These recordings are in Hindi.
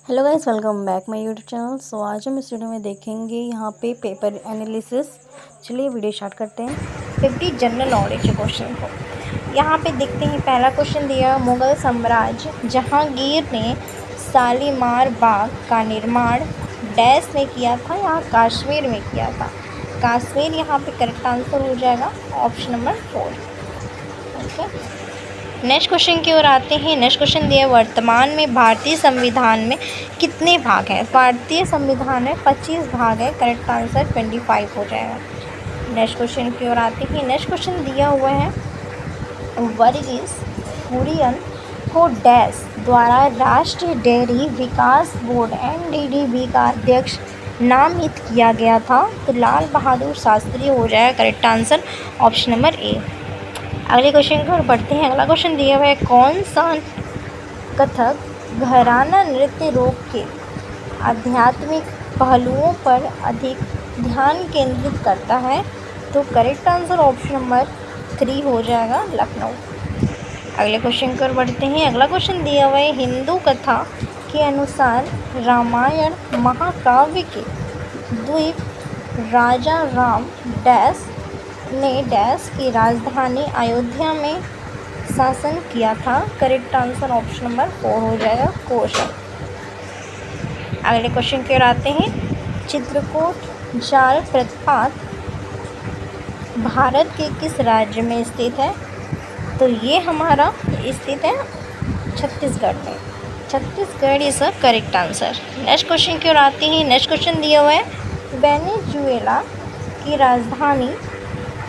Hello guys, welcome back my YouTube channel. So आज हम इस वीडियो में देखेंगे यहाँ पे पेपर एनालिसिस। चलिए वीडियो स्टार्ट करते हैं। 50 जनरल नॉलेज के क्वेश्चन को यहाँ पे देखते हैं। पहला क्वेश्चन दिया, मुगल साम्राज्य जहांगीर ने शालीमार बाग का निर्माण डैश में किया था, यहाँ कश्मीर में किया था। कश्मीर यहाँ पे करेक्ट आंसर हो जाएगा, option number 4। Okay, next question की ओर आते हैं। नेक्स्ट क्वेश्चन दिया, वर्तमान में भारतीय संविधान में कितने भाग हैं? भारतीय संविधान में 25 भाग है, करेक्ट आंसर 25 हो जाएगा। नेक्स्ट क्वेश्चन की ओर आते हैं। नेक्स्ट क्वेश्चन दिया हुआ है, वर्गीस कुरियन को डैश द्वारा राष्ट्रीय डेयरी विकास बोर्ड NDDB का अध्यक्ष नामित किया गया था, तो लाल बहादुर शास्त्री हो जाएगा, correct answer option number A. अगले क्वेश्चन की ओर बढ़ते हैं। अगला क्वेश्चन दिया हुआ है, कौन सा कथक घराना नृत्य रूप के आध्यात्मिक पहलुओं पर अधिक ध्यान केंद्रित करता है? तो करेक्ट आंसर ऑप्शन नंबर 3 हो जाएगा, लखनऊ। अगले क्वेश्चन की ओर बढ़ते हैं। अगला क्वेश्चन दिया हुआ है, हिंदू कथा के अनुसार रामायण महाकाव्य के द्वीप राजा राम डैश ने डैश की राजधानी अयोध्या में शासन किया था, करेक्ट आंसर ऑप्शन नंबर 4 हो जाएगा, कौशल। अगले क्वेश्चन की ओर आते हैं। चित्रकूट जाल प्रपात भारत के किस राज्य में स्थित है? तो ये हमारा स्थित है छत्तीसगढ़ में। Chhattisgarh is a correct answer. Next question की ओर आते हैं। नेक्स्ट क्वेश्चन दिया हुआ है, वेनेजुएला की राजधानी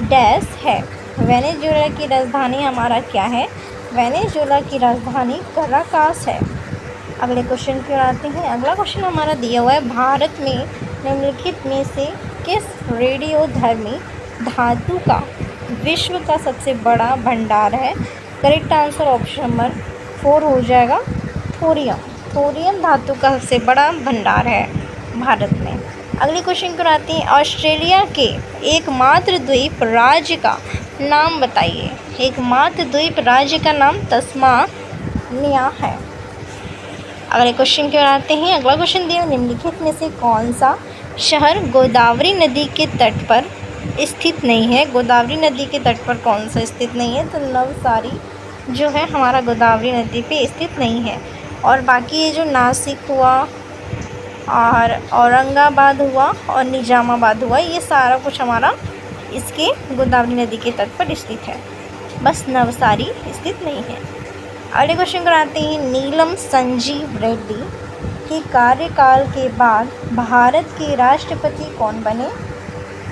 डैश है। वेनेजुएला की राजधानी हमारा क्या है? वेनेजुएला की राजधानी कराकास है। अगले क्वेश्चन की ओर आते हैं। अगला क्वेश्चन हमारा दिया हुआ है, भारत में निम्नलिखित में से किस रेडियोधर्मी धातु का विश्व का सबसे बड़ा भंडार है? करेक्ट आंसर ऑप्शन नंबर 4 हो जाएगा, थोरियम। थोरियम धातु का सबसे बड़ा भंडार है भारत में। अगले क्वेश्चन को आते हैं, ऑस्ट्रेलिया के एकमात्र द्वीप राज्य का नाम बताइए। एकमात्र द्वीप राज्य का नाम तस्मानिया है। अगले क्वेश्चन की ओर आते हैं। अगला क्वेश्चन दिया, निम्नलिखित में से कौन सा शहर गोदावरी नदी के तट पर स्थित नहीं है? गोदावरी नदी के तट पर कौन सा स्थित नहीं है? तो नवसारी जो है हमारा गोदावरी नदी पे स्थित नहीं है। और बाकी ये जो नासिक हुआ और औरंगाबाद हुआ और निजामाबाद हुआ, ये सारा कुछ हमारा इसके गोदावरी नदी के तट पर स्थित है, बस नवसारी स्थित नहीं है। अगले क्वेश्चन कराते हैं, नीलम संजीव रेड्डी के कार्यकाल के बाद भारत के राष्ट्रपति कौन बने?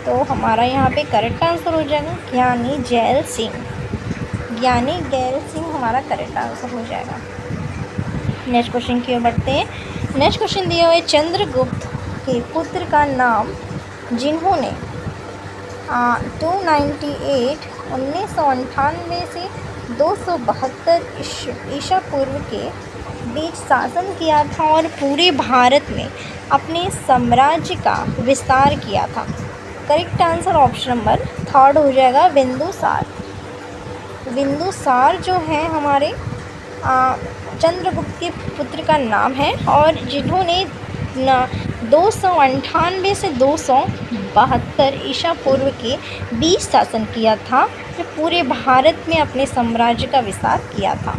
तो हमारा यहाँ पे करेक्ट आंसर हो जाएगा ज्ञानी जैल सिंह। ज्ञानी जैल सिंह हमारा करेक्ट आंसर हो जाएगा। नेक्स्ट क्वेश्चन की ओर बढ़ते हैं। नेक्स्ट क्वेश्चन दिया हुआ है, चंद्रगुप्त के पुत्र का नाम जिन्होंने 298 1998 से 272 ईसा पूर्व के बीच शासन किया था और पूरे भारत में अपने साम्राज्य का विस्तार किया था। करेक्ट आंसर ऑप्शन नंबर 3 हो जाएगा, बिंदुसार। बिंदुसार जो है हमारे चंद्रगुप्त के पुत्र का नाम है और जिन्होंने 298 से 272 ईसा पूर्व के बीच शासन किया था, जो पूरे भारत में अपने साम्राज्य का विस्तार किया था,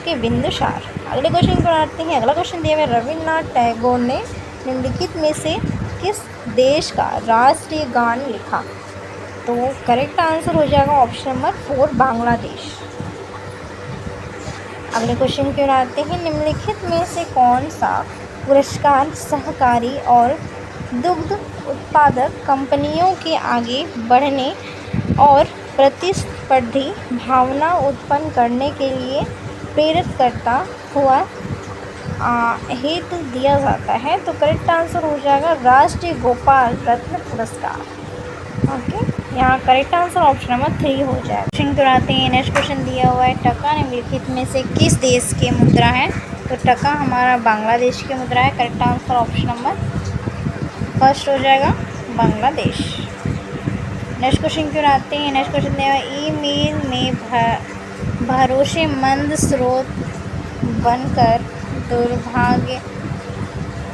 कि बिंदुसार। अगले क्वेश्चन पर आते हैं। अगला क्वेश्चन दिया है, रविन्द्रनाथ टैगोर ने निम्नलिखित में से किस देश का राष्ट्रीय गान लिखा? तो करेक्ट आंसर हो जाएगा ऑप्शन नंबर 4, बांग्लादेश। अगले क्वेश्चन की ओर आते हैं, निम्नलिखित में से कौन सा पुरस्कार सहकारी और दुग्ध उत्पादक कंपनियों के आगे बढ़ने और प्रतिस्पर्धी भावना उत्पन्न करने के लिए प्रेरित करता हुआ हेतु दिया जाता है? तो करेक्ट आंसर हो जाएगा राष्ट्रीय गोपाल रत्न पुरस्कार। ओके, यहाँ करेक्ट आंसर ऑप्शन नंबर 3 हो जाएगा। क्वेश्चन कराते हैं। नेक्स्ट क्वेश्चन दिया हुआ है, टका निम्नलिखित में से किस देश की मुद्रा है? तो टका हमारा बांग्लादेश की मुद्रा है, करेक्ट आंसर ऑप्शन नंबर 1 हो जाएगा, बांग्लादेश। नेक्स्ट क्वेश्चन की आते हैं। नेक्स्ट क्वेश्चन दिया हुआ है, ईमेल में भरोसेमंद स्रोत बनकर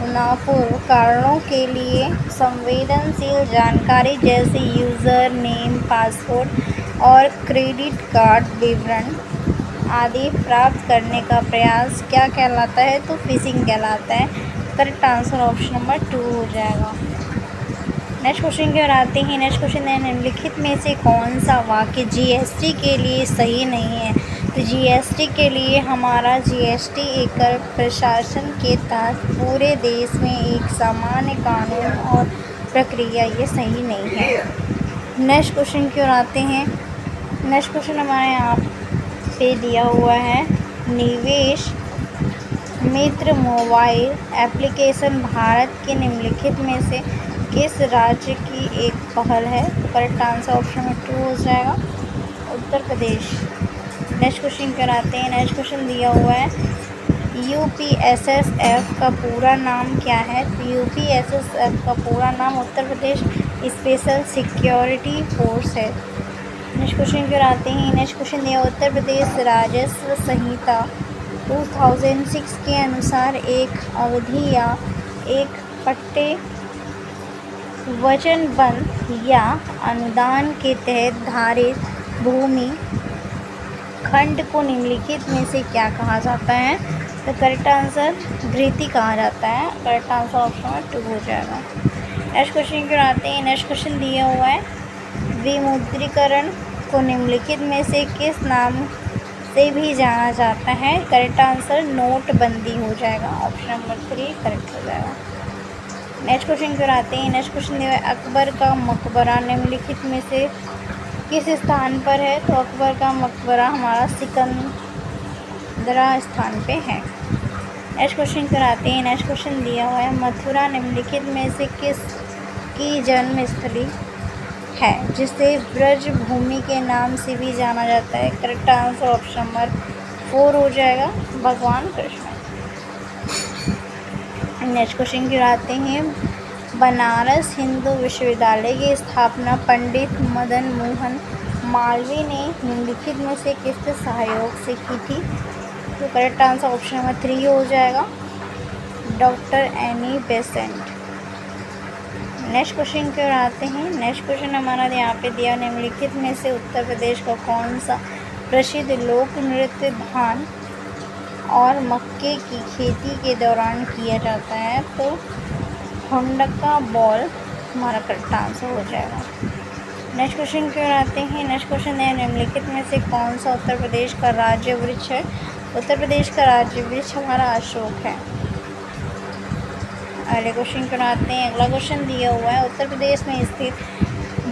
भावनापूर्ण कारणों के लिए संवेदनशील जानकारी जैसे यूज़र नेम, पासवर्ड और क्रेडिट कार्ड विवरण आदि प्राप्त करने का प्रयास क्या कहलाता है? तो फिशिंग कहलाता है। करेक्ट आंसर ऑप्शन नंबर 2 हो जाएगा। नेक्स्ट क्वेश्चन की ओर आते हैं। नेक्स्ट क्वेश्चन है, निम्नलिखित में से कौन सा वाक्य जीएसटी के लिए सही नहीं है? तो जीएसटी के लिए हमारा जीएसटी एक कर प्रशासन के तहत पूरे देश में एक सामान्य कानून और प्रक्रिया, ये सही नहीं है। नेक्स्ट क्वेश्चन की ओर आते हैं। नेक्स्ट क्वेश्चन हमारे यहाँ पे दिया हुआ है, निवेश मित्र मोबाइल एप्लीकेशन भारत के निम्नलिखित में से किस राज्य की एक पहल है? करेक्ट आंसर ऑप्शन में 2 हो जाएगा, उत्तर प्रदेश। नेक्स्ट क्वेश्चन कराते हैं। नेक्स्ट क्वेश्चन दिया हुआ है, यूपीएसएसएफ का पूरा नाम क्या है? तो यूपीएसएसएफ का पूरा नाम Uttar Pradesh special security force है। नेक्स्ट क्वेश्चन कराते हैं। नेक्स्ट क्वेश्चन दिया, उत्तर प्रदेश राजस्व संहिता 2006 के अनुसार एक अवधि या एक पट्टे वचनबंध या अनुदान के तहत धारित भूमि खंड को निम्नलिखित में से क्या कहा जाता है? तो करेक्ट आंसर घृति कहा जाता है। करेक्ट आंसर ऑप्शन में 2 हो जाएगा। नेक्स्ट क्वेश्चन की आते हैं। नेक्स्ट क्वेश्चन दिया हुआ है, विमुद्रीकरण को निम्नलिखित में से किस नाम से भी जाना जाता है? करेक्ट आंसर नोटबंदी हो जाएगा। ऑप्शन नंबर 3 करेक्ट हो जाएगा। नेक्स्ट क्वेश्चन की ओर आते हैं। नेक्स्ट क्वेश्चन दिया है, अकबर का मकबरा निम्नलिखित में से किस स्थान पर है? तो अकबर का मकबरा हमारा सिकंदरा स्थान पे है। नेक्स्ट क्वेश्चन की ओर आते हैं। नेक्स्ट क्वेश्चन दिया हुआ है, मथुरा निम्नलिखित में से किस की जन्मस्थली है जिसे ब्रज भूमि के नाम से भी जाना जाता है? करेक्ट आंसर ऑप्शन नंबर 4 हो जाएगा, भगवान कृष्ण। नेक्स्ट क्वेश्चन की आते हैं, बनारस हिंदू विश्वविद्यालय की स्थापना पंडित मदन मोहन मालवीय ने निम्नलिखित में से किसके सहयोग से की थी? तो करेक्ट आंसर ऑप्शन नंबर 3 हो जाएगा, doctor Annie Besant. Next question की ओर आते हैं। नेक्स्ट क्वेश्चन हमारा यहाँ पे दिया, निम्नलिखित में से उत्तर प्रदेश का कौन सा प्रसिद्ध लोक नृत्य धान और मक्के की खेती के दौरान किया जाता है? तो हुंडका बॉल हमारा करेक्ट आंसर हो जाएगा। नेक्स्ट क्वेश्चन की ओर आते हैं। नेक्स्ट क्वेश्चन है, निम्नलिखित में से कौन सा उत्तर प्रदेश का राज्य वृक्ष है? उत्तर प्रदेश का राज्य वृक्ष हमारा अशोक है। अगले क्वेश्चन की ओर आते हैं। अगला क्वेश्चन दिया हुआ है, उत्तर प्रदेश में स्थित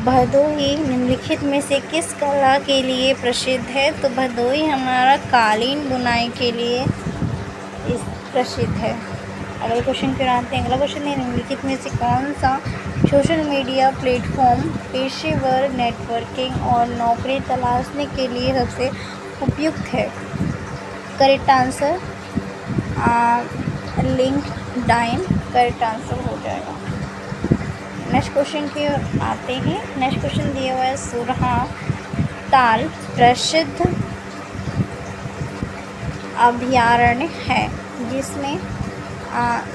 भदोही निम्नलिखित में से किस कला के लिए प्रसिद्ध है? तो भदोही हमारा कालीन बुनाई के लिए प्रसिद्ध है। अगले क्वेश्चन की ओर आते हैं। अगला क्वेश्चन है, निम्नलिखित में से कौन सा सोशल मीडिया प्लेटफॉर्म पेशेवर नेटवर्किंग और नौकरी तलाशने के लिए सबसे उपयुक्त है? Correct answer LinkedIn correct answer हो जाएगा। नेक्स्ट क्वेश्चन की ओर आते हैं। नेक्स्ट क्वेश्चन दिया हुआ है, सुरहा ताल प्रसिद्ध अभयारण्य है जिसमें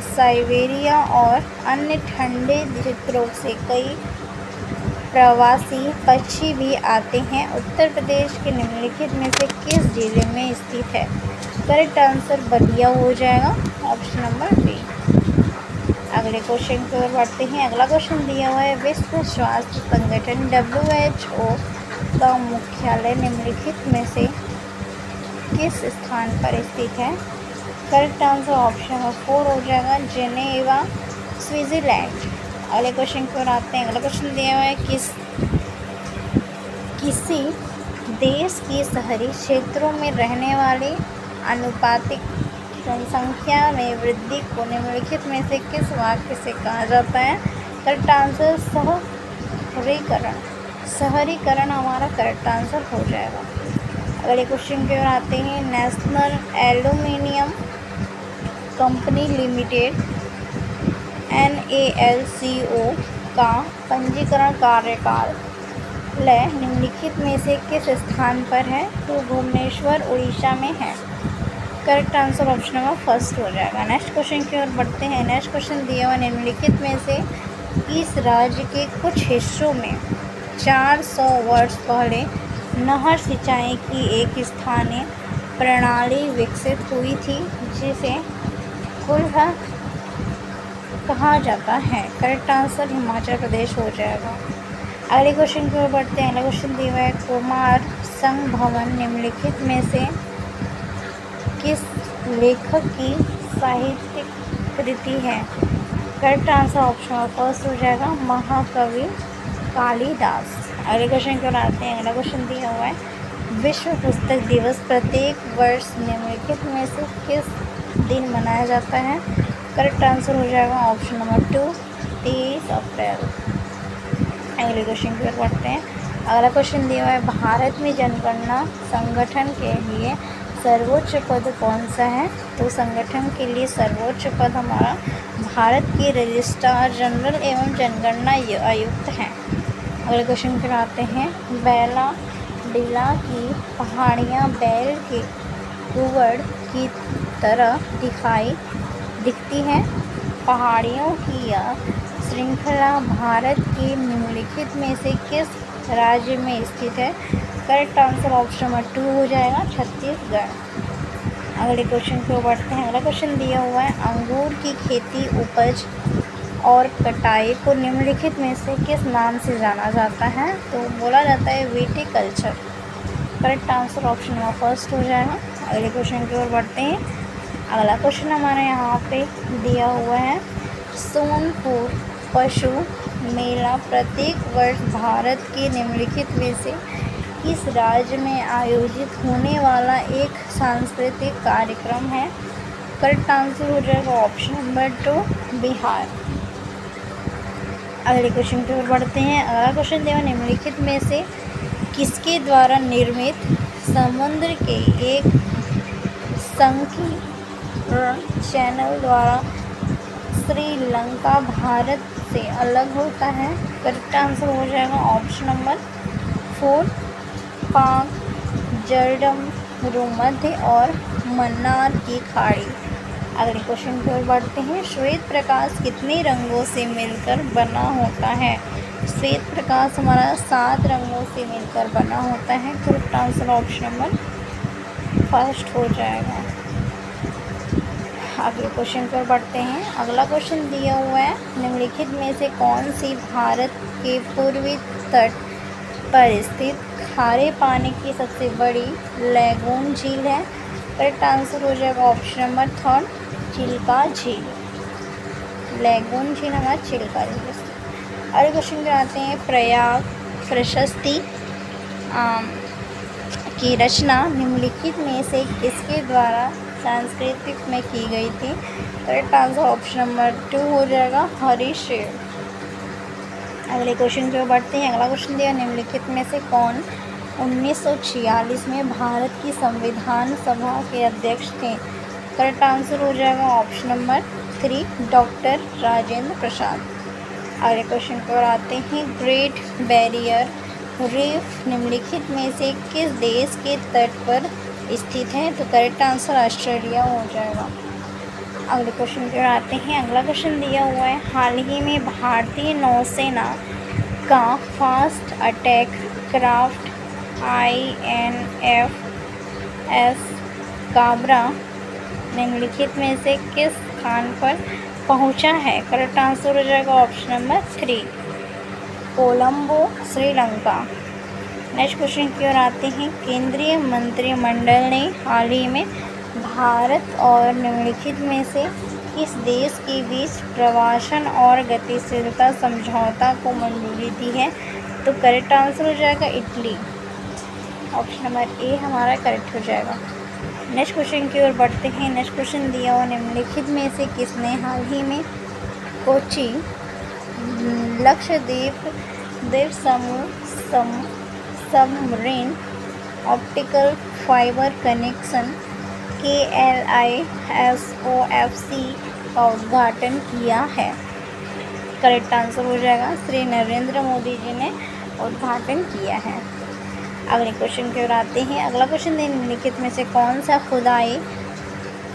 साइबेरिया और अन्य ठंडे क्षेत्रों से कई प्रवासी पक्षी भी आते हैं। उत्तर प्रदेश के निम्नलिखित में से किस जिले में स्थित है? करेक्ट आंसर बलिया हो जाएगा, ऑप्शन नंबर बी। अगले क्वेश्चन की ओर बढ़ते हैं। अगला क्वेश्चन दिया हुआ है, विश्व स्वास्थ्य संगठन WHO का मुख्यालय निम्नलिखित में से किस स्थान पर स्थित है? करेक्ट आंसर ऑप्शन नंबर 4 हो जाएगा, जेनेवा स्विट्ज़रलैंड। अगले क्वेश्चन की ओर आते हैं। अगला क्वेश्चन दिया हुआ है, किसी देश की शहरी क्षेत्रों में रहने वाले अनुपातिक जनसंख्या में वृद्धि को निम्नलिखित में से किस वाक्य से कहा जाता है? करेक्ट आंसर शहरीकरण। शहरीकरण हमारा करेक्ट आंसर हो जाएगा। अगले क्वेश्चन की ओर आते हैं। National aluminium company limited NALCO का पंजीकरण कार्यालय निम्नलिखित में से किस स्थान पर है? तो भुवनेश्वर उड़ीसा में है। Correct answer option number first हो जाएगा। नेक्स्ट क्वेश्चन की ओर बढ़ते हैं। नेक्स्ट क्वेश्चन दिया हुआ निम्नलिखित में से इस राज्य के कुछ हिस्सों में 400 वर्ष पहले नहर सिंचाई की एक स्थानीय प्रणाली विकसित हुई थी जिसे कुल्हा कहा जाता है। करेक्ट आंसर हिमाचल प्रदेश हो जाएगा। अगले क्वेश्चन की ओर बढ़ते हैं। अगला क्वेश्चन दिया हुआ है कुमार संभवन निम्नलिखित में से किस लेखक की साहित्यिक कृति है। करेक्ट आंसर ऑप्शन फर्स्ट हो जाएगा महाकवि कालिदास। अगले क्वेश्चन की ओर आते हैं। अगला क्वेश्चन दिया हुआ है विश्व पुस्तक दिवस प्रत्येक वर्ष निम्नलिखित में से किस दिन मनाया जाता है। करेक्ट आंसर हो जाएगा ऑप्शन नंबर 2 23 अप्रैल। अगले क्वेश्चन की ओर बढ़ते हैं। अगला क्वेश्चन दिया हुआ है भारत में जनगणना संगठन के लिए सर्वोच्च पद कौन सा है। तो संगठन के लिए सर्वोच्च पद हमारा भारत के रजिस्ट्रार जनरल एवं जनगणना आयुक्त हैं। अगले क्वेश्चन पर आते हैं। बैला डीला की पहाड़ियाँ बैल के कुवड़ की तरह दिखती हैं। पहाड़ियों की यह श्रृंखला भारत के निम्नलिखित में से किस राज्य में स्थित है। करेक्ट आंसर ऑप्शन नंबर 2 हो जाएगा छत्तीसगढ़। अगले क्वेश्चन को बढ़ते हैं। अगला क्वेश्चन दिया हुआ है अंगूर की खेती उपज और कटाई को निम्नलिखित में से किस नाम से जाना जाता है। तो बोला जाता है viticulture. Correct answer option number first हो जाएगा। अगले क्वेश्चन की ओर बढ़ते हैं। अगला क्वेश्चन हमारे यहाँ पे दिया हुआ है सोनपुर पशु मेला प्रत्येक वर्ष भारत के निम्नलिखित में से इस राज्य में आयोजित होने वाला एक सांस्कृतिक कार्यक्रम है। करेक्ट आंसर हो जाएगा ऑप्शन नंबर 2 बिहार। अगले क्वेश्चन की ओर बढ़ते हैं। अगला क्वेश्चन दिया निम्नलिखित में से किसके द्वारा निर्मित समुद्र के एक संकीर्ण चैनल द्वारा श्रीलंका भारत से अलग होता है। करेक्ट आंसर हो जाएगा ऑप्शन नंबर 4 पाक जरडम भूमध्य और मन्नार की खाड़ी। अगले क्वेश्चन की ओर बढ़ते हैं। श्वेत प्रकाश कितने रंगों से मिलकर बना होता है। श्वेत प्रकाश हमारा 7 रंगों से मिलकर बना होता है। Correct answer option number first हो जाएगा। अगले क्वेश्चन पर बढ़ते हैं। अगला क्वेश्चन दिया हुआ है निम्नलिखित में से कौन सी भारत के पूर्वी तट पर स्थित खारे पानी की सबसे बड़ी लैगून झील है। करेक्ट आंसर हो जाएगा ऑप्शन नंबर 3 चिल्का झील। लैगून झील हमारा चिल्का झील। अगले क्वेश्चन पर आते हैं। प्रयाग प्रशस्ति की रचना निम्नलिखित में से किसके द्वारा सांस्कृतिक में की गई थी। करेक्ट आंसर ऑप्शन नंबर 2 हो जाएगा हरीश। अगले क्वेश्चन की ओर बढ़ते हैं। अगला क्वेश्चन दिया निम्नलिखित में से कौन 1946 में भारत की संविधान सभा के अध्यक्ष थे। करेक्ट आंसर हो जाएगा option number 3 doctor Rajendra Prasad. अगले क्वेश्चन की ओर आते हैं। ग्रेट बैरियर रीफ निम्नलिखित में से किस देश के तट पर स्थित है। तो करेक्ट आंसर ऑस्ट्रेलिया हो जाएगा। अगले क्वेश्चन की ओर आते हैं। अगला क्वेश्चन दिया हुआ है। हाल ही में भारतीय नौसेना का fast attack craft INFS Kabra निम्नलिखित में से किस स्थान पर पहुंचा है। करेक्ट आंसर हो जाएगा option number 3 Colombo Sri Lanka. Next question की ओर आते हैं। केंद्रीय मंत्रिमंडल ने हाल ही में भारत और निम्नलिखित में से किस देश के बीच प्रवासन और गतिशीलता समझौता को मंजूरी दी है। तो करेक्ट आंसर हो जाएगा इटली। ऑप्शन नंबर ए हमारा करेक्ट हो जाएगा। नेक्स्ट क्वेश्चन की ओर बढ़ते हैं। नेक्स्ट क्वेश्चन दिया हुआ निम्नलिखित में से किसने हाल ही में कोची लक्षद्वीप द्वीप समूह submarine optical fibre connection KLISOFC का उद्घाटन किया है। करेक्ट आंसर हो जाएगा श्री नरेंद्र मोदी जी ने उद्घाटन किया है। अगले क्वेश्चन की ओर आते हैं। अगला क्वेश्चन निम्नलिखित में से कौन सा खुदाई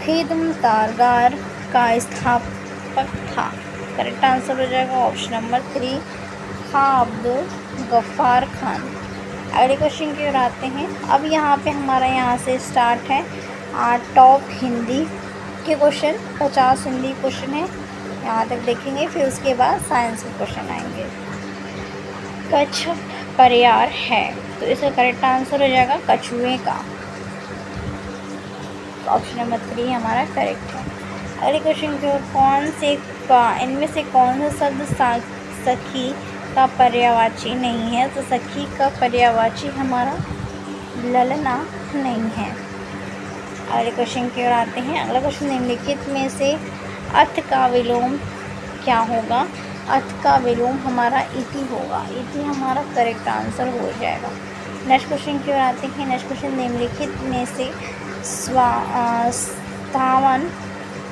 खिदमतगार का स्थापक था। करेक्ट आंसर हो जाएगा ऑप्शन नंबर 3 खां अब्दुल गफ्फार खान। अगले क्वेश्चन की ओर आते हैं। अब यहाँ पे हमारा यहाँ से स्टार्ट है टॉप हिंदी के क्वेश्चन। 50 हिंदी क्वेश्चन है, यहाँ तक देखेंगे, फिर उसके बाद साइंस के क्वेश्चन आएंगे। कच्छ पर्याय है, तो इसका करेक्ट आंसर हो जाएगा कछुए का। ऑप्शन नंबर 3 हमारा करेक्ट है। अगले क्वेश्चन की ओर इनमें से कौन सा शब्द सखी का पर्यायवाची नहीं है? तो सखी का पर्यायवाची हमारा ललना नहीं है। अगले क्वेश्चन की ओर आते हैं। अगला क्वेश्चन निम्नलिखित में से अर्थ का विलोम क्या होगा? अर्थ का विलोम हमारा इति होगा। इति हमारा करेक्ट आंसर हो जाएगा। नेक्स्ट क्वेश्चन की ओर आते हैं। नेक्स्ट क्वेश्चन निम्नलिखित में से स्थावन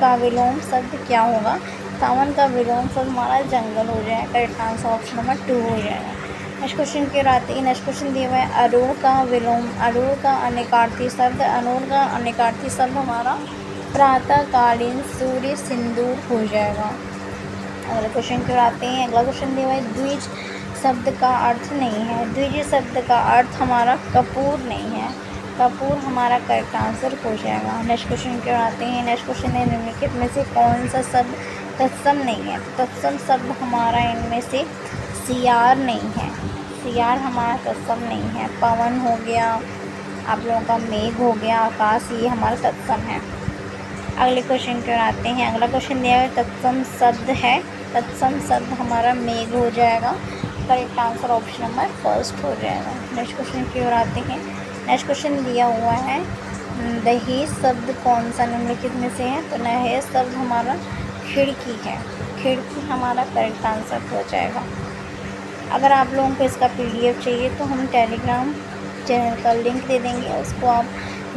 का विलोम शब्द क्या होगा? स्थावन का विलोम शब्द हमारा जंगल हो जाएगा। करेक्ट आंसर ऑप्शन नंबर 2 हो जाएगा। नेक्स्ट क्वेश्चन की ओर आते हैं। नेक्स्ट क्वेश्चन दिया हुआ है अरूण का विलोम। अरूण का अनेकार्थी शब्द, अरूण का अनेकार्थी शब्द हमारा प्रातःकालीन सूर्य सिंदूर हो जाएगा। अगले क्वेश्चन की ओर आते हैं। अगला क्वेश्चन दिया हुआ है द्विज शब्द का अर्थ नहीं है। द्विज शब्द का अर्थ हमारा कपूर नहीं है। कपूर हमारा करेक्ट आंसर हो जाएगा। नेक्स्ट क्वेश्चन की ओर आते हैं। नेक्स्ट क्वेश्चन है निम्नलिखित में से कौन सा शब्द तत्सम नहीं है? तत्सम शब्द हमारा इनमें से सियार नहीं है। सियार हमारा तत्सम नहीं है। पवन हो गया, आप लोगों का मेघ हो गया, आकाश, ये हमारा तत्सम है। अगले क्वेश्चन की ओर आते हैं। अगला क्वेश्चन दिया है तत्सम शब्द है। तत्सम शब्द हमारा मेघ हो जाएगा। करेक्ट आंसर ऑप्शन नंबर 1 हो जाएगा। नेक्स्ट क्वेश्चन की ओर आते हैं। नेक्स्ट क्वेश्चन दिया हुआ है दहेज शब्द कौन सा निम्नलिखित में से है? तो दहेज शब्द हमारा खिड़की है। खिड़की हमारा करेक्ट आंसर हो जाएगा। अगर आप लोगों को इसका PDF चाहिए तो हम टेलीग्राम चैनल का लिंक दे देंगे, उसको आप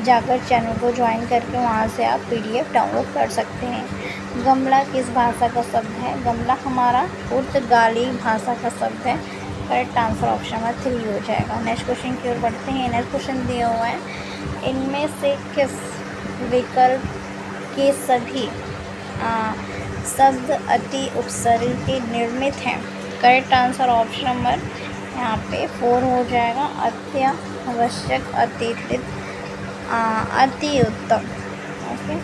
जाकर चैनल को ज्वाइन करके वहाँ से आप PDF डाउनलोड कर सकते हैं। गमला किस भाषा का शब्द है? गमला हमारा पुर्तगाली भाषा का शब्द है। करेक्ट आंसर ऑप्शन नंबर 3 हो जाएगा। नेक्स्ट क्वेश्चन की ओर बढ़ते हैं। नेक्स्ट क्वेश्चन दिया हुआ है इनमें से किस विकल्प के सभी शब्द अति उपसर्ग के निर्मित हैं? करेक्ट आंसर ऑप्शन नंबर यहाँ पे 4 हो जाएगा। अत्यावश्यक, अतिरिक्त, अति उत्तम। ओके,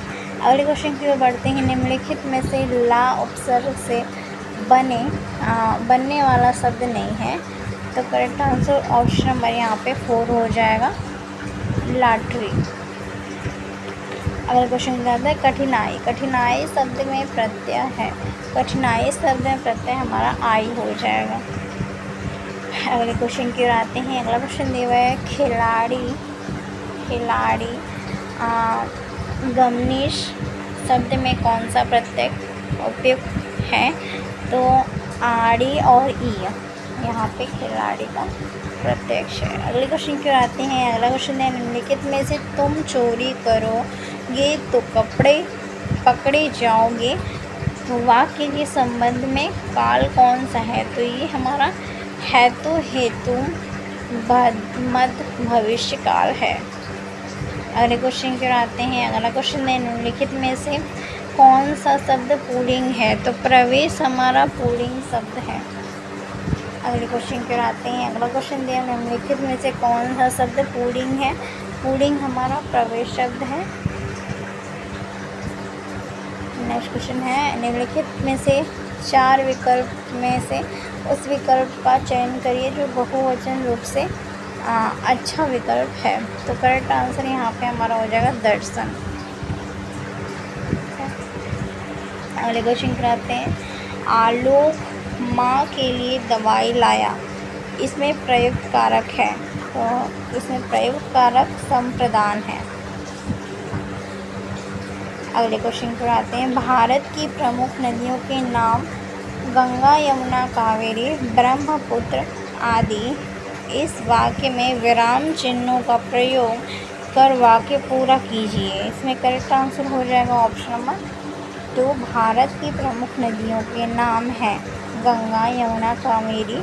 अगले क्वेश्चन की ओर बढ़ते हैं। निम्नलिखित में से ला उपसर्ग से बनने वाला शब्द नहीं है। तो करेक्ट आंसर ऑप्शन नंबर यहाँ पे 4 हो जाएगा, लाटरी। अगला क्वेश्चन क्या है? कठिनाई। कठिनाई शब्द में प्रत्यय है। कठिनाई शब्द में प्रत्यय हमारा आई हो जाएगा। अगले क्वेश्चन की ओर आते हैं। अगला क्वेश्चन दिया हुआ है खिलाड़ी। खिलाड़ी गमनीश शब्द में कौन सा प्रत्यय उपयुक्त है? तो आड़ी और ई यहाँ पे खिलाड़ी का प्रत्यक्ष है। अगले क्वेश्चन की ओर आते हैं। अगला क्वेश्चन है निम्नलिखित में से तुम चोरी करोगे तो कपड़े पकड़े जाओगे, तो वाक्य के संबंध में काल कौन सा है? तो ये हमारा है तो हेतु मध्य भविष्य काल है। अगले क्वेश्चन की ओर आते हैं। अगला क्वेश्चन है निम्नलिखित में से कौन सा शब्द पुल्लिंग है? तो प्रवेश हमारा पुल्लिंग शब्द है। अगले क्वेश्चन की ओर आते हैं। अगला क्वेश्चन दिया निम्नलिखित में से कौन सा शब्द पुल्लिंग है? पुल्लिंग हमारा प्रवेश शब्द है। नेक्स्ट क्वेश्चन है निम्नलिखित में से 4 विकल्प में से उस विकल्प का चयन करिए जो बहुवचन रूप से अच्छा विकल्प है। तो करेक्ट आंसर यहाँ पे हमारा हो जाएगा दर्शन। अगले क्वेश्चन कराते हैं। आलोक माँ के लिए दवाई लाया, इसमें प्रयुक्त कारक है। तो इसमें प्रयुक्त कारक संप्रदान है। अगले क्वेश्चन कराते हैं। भारत की प्रमुख नदियों के नाम गंगा, यमुना, कावेरी, ब्रह्मपुत्र आदि। इस वाक्य में विराम चिन्हों का प्रयोग कर वाक्य पूरा कीजिए। इसमें करेक्ट आंसर हो जाएगा ऑप्शन नंबर 2। भारत की प्रमुख नदियों के नाम हैं गंगा, यमुना, कावेरी,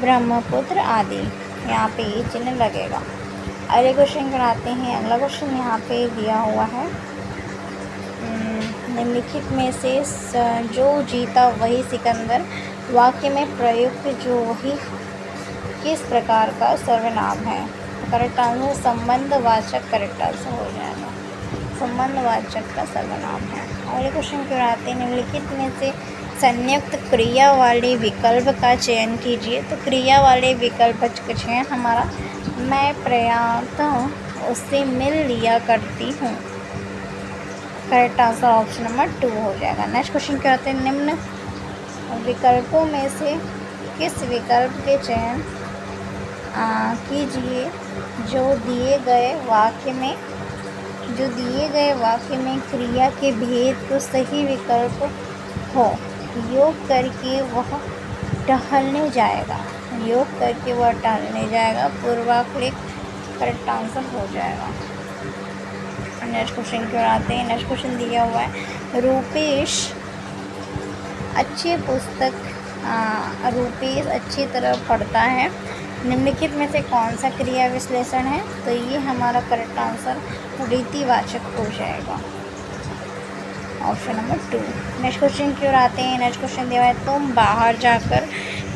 ब्रह्मपुत्र आदि। यहाँ पे ये चिन्ह लगेगा। अगले क्वेश्चन कराते हैं। अगला क्वेश्चन यहाँ पे दिया हुआ है निम्नलिखित में से जो जीता वही सिकंदर वाक्य में प्रयुक्त जो वही किस प्रकार का सर्वनाम है। करेक्ट आंसर संबंधवाचक करेक्ट आंसर हो जाएगा, संबंधवाचक का सर्वनाम है। अगले क्वेश्चन की ओर आते हैं। निम्नलिखित में से संयुक्त क्रिया वाले विकल्प का चयन कीजिए। तो क्रिया वाले विकल्प का चयन हमारा मैं पर्याप्त हूँ उससे मिल लिया करती हूँ। करेक्ट आंसर ऑप्शन नंबर 2 हो जाएगा। नेक्स्ट क्वेश्चन क्या आते हैं। निम्न विकल्पों में से किस विकल्प के चयन कीजिए जो दिए गए वाक्य में क्रिया के भेद को सही विकल्प हो। योग करके वह टहलने जाएगा, पूर्वाक्लिक करेक्ट आंसर हो जाएगा। नेक्स्ट क्वेश्चन की ओर आते हैं। नेक्स्ट क्वेश्चन दिया हुआ है रूपेश अच्छी तरह पढ़ता है। निम्नलिखित में से कौन सा क्रिया विश्लेषण है। तो ये हमारा करेक्ट आंसर रीतिवाचक हो जाएगा, ऑप्शन नंबर 2। नेक्स्ट क्वेश्चन की ओर आते हैं। नेक्स्ट क्वेश्चन दिया है तुम बाहर जाकर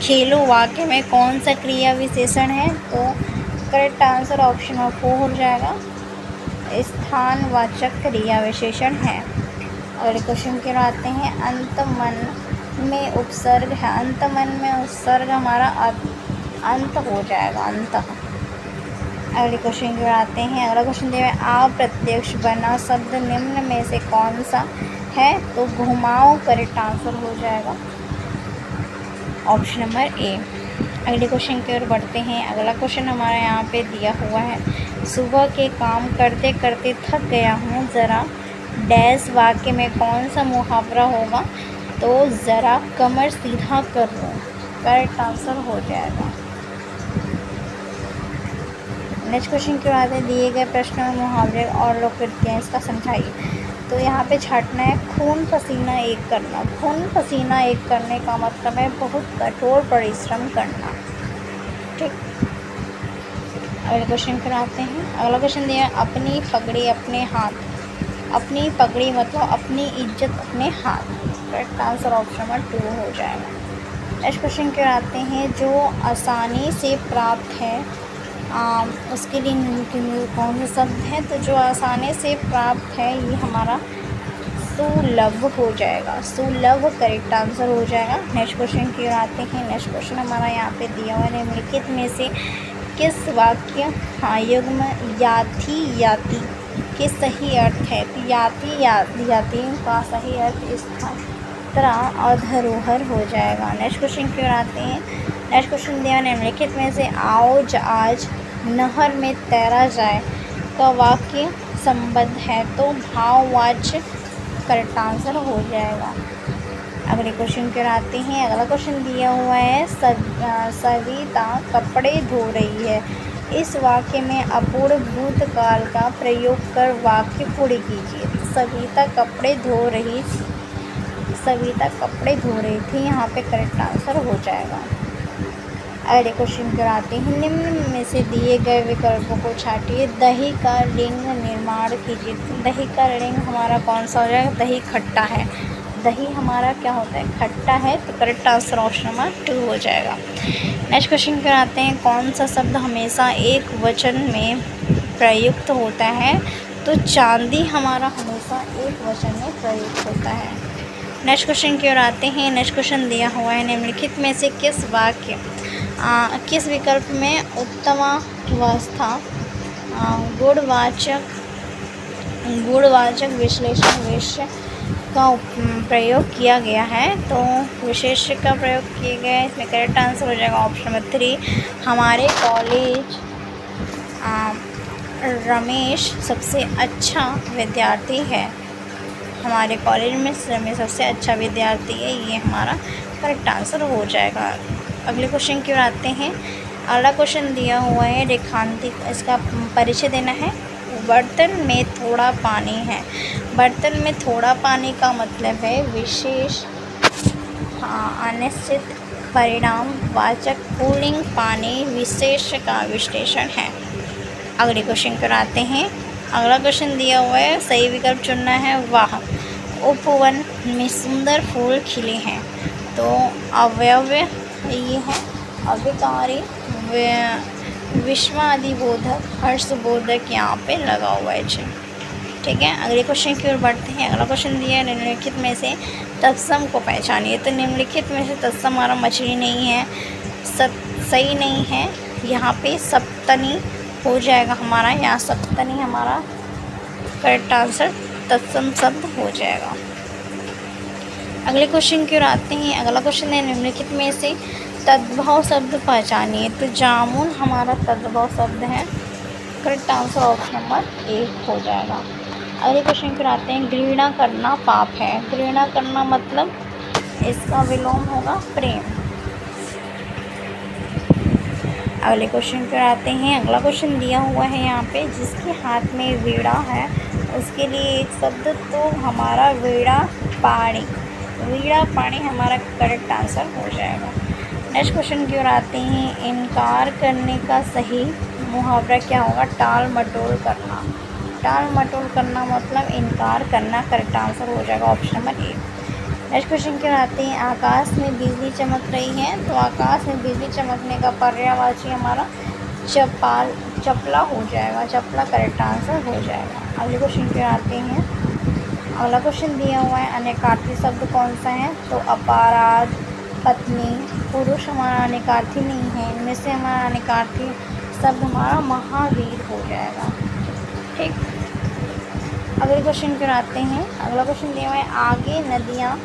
खेलो वाक्य में कौन सा क्रिया विशेषण है। तो करेक्ट आंसर ऑप्शन नंबर 4 हो जाएगा, स्थानवाचक क्रिया विशेषण है। अगले क्वेश्चन की ओर आते हैं। अंतमन में उपसर्ग है, अंतमन में उपसर्ग हमारा अंत हो जाएगा, अंत। अगले क्वेश्चन की ओर आते हैं। अगला क्वेश्चन दिया है अप्रत्यक्ष बना शब्द निम्न में से कौन सा है। तो घुमाओ करेक्ट आंसर हो जाएगा, ऑप्शन नंबर ए। अगले क्वेश्चन की ओर बढ़ते हैं। अगला क्वेश्चन हमारा यहाँ पे दिया हुआ है सुबह के काम करते करते थक गया हूँ, ज़रा डैश वाक्य में कौन सा मुहावरा होगा। तो ज़रा कमर सीधा कर लो, करेक्ट आंसर हो जाएगा। नेक्स्ट क्वेश्चन की बात है दिए गए प्रश्न में मुहावरे और लोकोक्तियाँ इसका समझाइए। तो यहाँ पे छाटना है खून पसीना एक करना। खून पसीना एक करने का मतलब है बहुत कठोर परिश्रम करना, ठीक। अगले क्वेश्चन पर आते हैं। अगला क्वेश्चन दिया अपनी पगड़ी अपने हाथ। अपनी पगड़ी मतलब अपनी इज्जत अपने हाथ, करेक्ट आंसर ऑप्शन नंबर 2 हो जाएगा। नेक्स्ट क्वेश्चन की आते हैं जो आसानी से प्राप्त है उसके लिए कौन सा शब्द है। तो जो आसानी से प्राप्त है ये हमारा सुलभ हो जाएगा, सुलभ करेक्ट आंसर हो जाएगा। नेक्स्ट क्वेश्चन की ओर आते हैं। नेक्स्ट क्वेश्चन हमारा यहाँ पे दिया हुआ है निम्नलिखित में से किस वाक्य युग्म याथी याति के सही अर्थ है। तो याति याति का सही अर्थ स्थात्रा और धरोहर हो जाएगा। नेक्स्ट क्वेश्चन की ओर आते हैं। नेक्स्ट क्वेश्चन दिया निम्नलिखित में से आओ आज नहर में तैरा जाए का वाक्य संबद्ध है। तो भाववाच्य करेक्ट आंसर हो जाएगा। अगले क्वेश्चन की ओर आते हैं। अगला क्वेश्चन दिया हुआ है सविता कपड़े धो रही है। इस वाक्य में अपूर्ण भूतकाल का प्रयोग कर वाक्य पूर्ण कीजिए। सविता कपड़े धो रही थी, यहाँ पे करेक्ट आंसर हो जाएगा। अगले क्वेश्चन की ओर आते हैं। निम्न में से दिए गए विकल्पों को छाटिए। दही का लिंग निर्माण कीजिए। दही का लिंग हमारा कौन सा हो जाएगा। दही खट्टा है, दही हमारा क्या होता है खट्टा है, तो करेक्ट आंसर ऑप्शन नंबर 2 हो जाएगा। नेक्स्ट क्वेश्चन पर आते हैं। कौन सा शब्द हमेशा एक वचन में प्रयुक्त होता है। तो चांदी हमारा हमेशा एक वचन में प्रयुक्त होता है। नेक्स्ट क्वेश्चन की ओर आते हैं। नेक्स्ट क्वेश्चन दिया हुआ है निम्नलिखित में से किस विकल्प में उत्तमावस्था गुणवाचक विश्लेषण विषय का प्रयोग किया गया है। तो विशेष का प्रयोग किया गया है, इसमें करेक्ट आंसर हो जाएगा ऑप्शन नंबर 3। हमारे कॉलेज रमेश सबसे अच्छा विद्यार्थी है। हमारे कॉलेज में रमेश सबसे अच्छा विद्यार्थी है, ये हमारा करेक्ट आंसर हो जाएगा। अगले क्वेश्चन की ओर आते हैं। अगला क्वेश्चन दिया हुआ है रेखांकित, इसका परिचय देना है। बर्तन में थोड़ा पानी है। बर्तन में थोड़ा पानी का मतलब है विशेष अनिश्चित परिणाम वाचक पुल्लिंग पानी विशेष का विश्लेषण है। अगले क्वेश्चन पर आते हैं। अगला क्वेश्चन दिया हुआ है सही विकल्प चुनना है। वाह उपवन में सुंदर फूल खिले हैं। तो अवयव ये है अविकारी विश्वादिबोधक हर्षबोधक यहाँ पे लगा हुआ है जी। ठीक है, अगले क्वेश्चन की ओर बढ़ते हैं। अगला क्वेश्चन दिया है निम्नलिखित में से तत्सम को पहचानिए। तो निम्नलिखित में से तत्सम हमारा मछली नहीं है, सही नहीं है। यहाँ पे सप्तनी हो जाएगा हमारा, यहाँ सप्तनी हमारा करेक्ट आंसर तत्सम शब्द हो जाएगा। अगले क्वेश्चन की ओर आते हैं। अगला क्वेश्चन है निम्नलिखित में से तद्भव शब्द पहचानिए। तो जामुन हमारा तद्भव शब्द है, करेक्ट आंसर ऑप्शन नंबर 1 हो जाएगा। अगले क्वेश्चन की ओर आते हैं। घृणा करना पाप है। घृणा करना मतलब इसका विलोम होगा प्रेम। अगले क्वेश्चन पर आते हैं। अगला क्वेश्चन दिया हुआ है यहाँ पे, जिसके हाथ में वीणा है उसके लिए एक शब्द, तो हमारा वीणा पाणी। वीणा पाणी हमारा करेक्ट आंसर हो जाएगा। नेक्स्ट क्वेश्चन की ओर आते हैं। इनकार करने का सही मुहावरा क्या होगा? टाल मटोल करना। टाल मटोल करना मतलब इनकार करना, करेक्ट आंसर हो जाएगा ऑप्शन नंबर 1। नेक्स्ट क्वेश्चन की ओर आते हैं। आकाश में बिजली चमक रही है। तो आकाश में बिजली चमकने का पर्यायवाची हमारा चपला हो जाएगा। चपला करेक्ट आंसर हो जाएगा। अगले क्वेश्चन की ओर आते हैं। अगला क्वेश्चन दिया हुआ है अनेकार्थी शब्द कौन सा है? तो अपराध, पत्नी, पुरुष हमारा अनेकार्थी नहीं है। इनमें से हमारा अनेकार्थी शब्द हमारा महावीर हो जाएगा। ठीक, अगले क्वेश्चन की ओर आते हैं। अगला क्वेश्चन दिया हुआ है। आगे नदियाँ